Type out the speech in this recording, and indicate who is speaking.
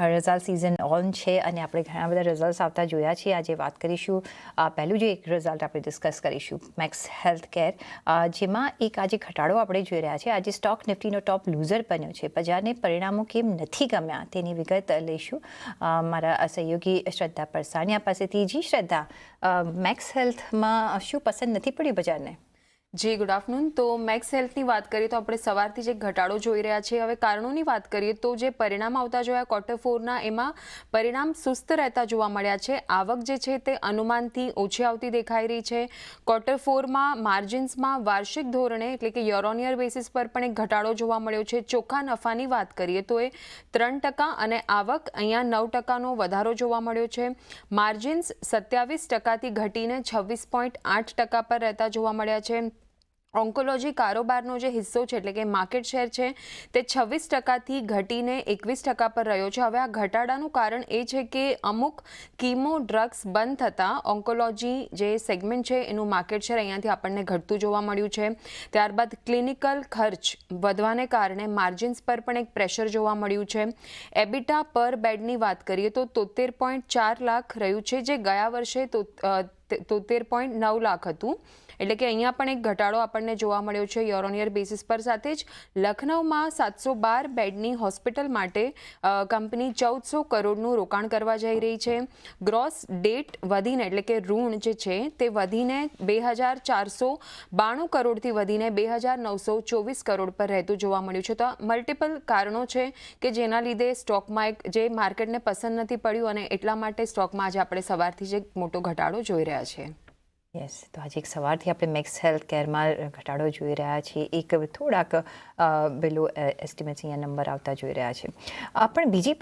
Speaker 1: Result season on છે અને આપણે ઘણા બધા રિઝલ્ટ્સ આવતા જોયા છીએ. આજે વાત કરીશું પહેલું જે એક રિઝલ્ટ આપણે ડિસ્કસ કરીશું મેક્સ હેલ્થ કેર, જેમાં એક આજે ઘટાડો આપણે જોઈ રહ્યા છે. આજે સ્ટોક નિફ્ટીનો ટોપ લૂઝર બન્યો છે. બજારને પરિણામો કેમ નથી ગમ્યા તેની વિગત લઈશું મારા સહયોગી શ્રદ્ધા પરસાણિયા પાસેથી. જી શ્રદ્ધા, મેક્સ હેલ્થમાં શું પસંદ નથી પડ્યું બજારને?
Speaker 2: જી ગુડ આફ્ટરનૂન. તો મેક્સ હેલ્થની વાત કરીએ તો આપણે સવારથી જે ઘટાડો જોઈ રહ્યા છીએ. હવે કારણોની વાત કરીએ તો જે પરિણામ આવતા જોયા Q4ના, એમાં પરિણામ સુસ્ત રહેતા જોવા મળ્યા છે. આવક જે છે તે અનુમાનથી ઓછી આવતી દેખાઈ રહી છે. Q4માં માર્જિન્સમાં વાર્ષિક ધોરણે એટલે કે યર ઓન યર બેસિસ પર પણ એક ઘટાડો જોવા મળ્યો છે. ચોખ્ખા નફાની વાત કરીએ તો એ 3% અને આવક અહીંયા 9%નો વધારો જોવા મળ્યો છે. માર્જિન્સ 27%થી ઘટીને 26.8% પર રહેતા જોવા મળ્યા છે. ઓન્કોલોજી કારોબારનો જે હિસ્સો છે એટલે કે માર્કેટ શેર છે તે 26%થી ઘટીને 21% પર રહ્યો છે. હવે આ ઘટાડાનું કારણ એ છે કે અમુક કીમો ડ્રગ્સ બંધ થતાં ઓન્કોલોજી જે સેગમેન્ટ છે એનું માર્કેટ શેર અહીંયાથી આપણને ઘટતું જોવા મળ્યું છે. ત્યારબાદ ક્લિનિકલ ખર્ચ વધવાને કારણે માર્જિન્સ પર પણ એક પ્રેશર જોવા મળ્યું છે. એબિટા પર બેડની વાત કરીએ તો 73.4 લાખ રહ્યું છે, જે ગયા વર્ષે 73.9 લાખ હતું. એટલે કે અહીંયા પણ એક ઘટાડો આપણને જોવા મળ્યો છે યર ઓન યર બેસિસ પર. સાથે જ લખનૌમાં 712 બેડની હોસ્પિટલ માટે કંપની 1400 કરોડનું રોકાણ કરવા જઈ રહી છે. ગ્રોસ ડેટ વધીને એટલે કે ઋણ જે છે તે વધીને 2492 કરોડથી વધીને 2924 કરોડ પર રહેતું જોવા મળ્યું છે. તો મલ્ટિપલ કારણો છે કે જેના લીધે સ્ટોકમાં એક જે માર્કેટને પસંદ નથી પડ્યું અને એટલા માટે સ્ટોકમાં આજે આપણે સવારથી જ એક મોટો ઘટાડો જોઈ રહ્યા છીએ.
Speaker 1: યસ, તો આજે એક સવારથી આપણે મેક્સ હેલ્થ કેરમાં ઘટાડો જોઈ રહ્યા છીએ. એક થોડાક બિલો એસ્ટિમેટ્સ અહીંયા નંબર આવતા જોઈ રહ્યા છે. પણ બીજી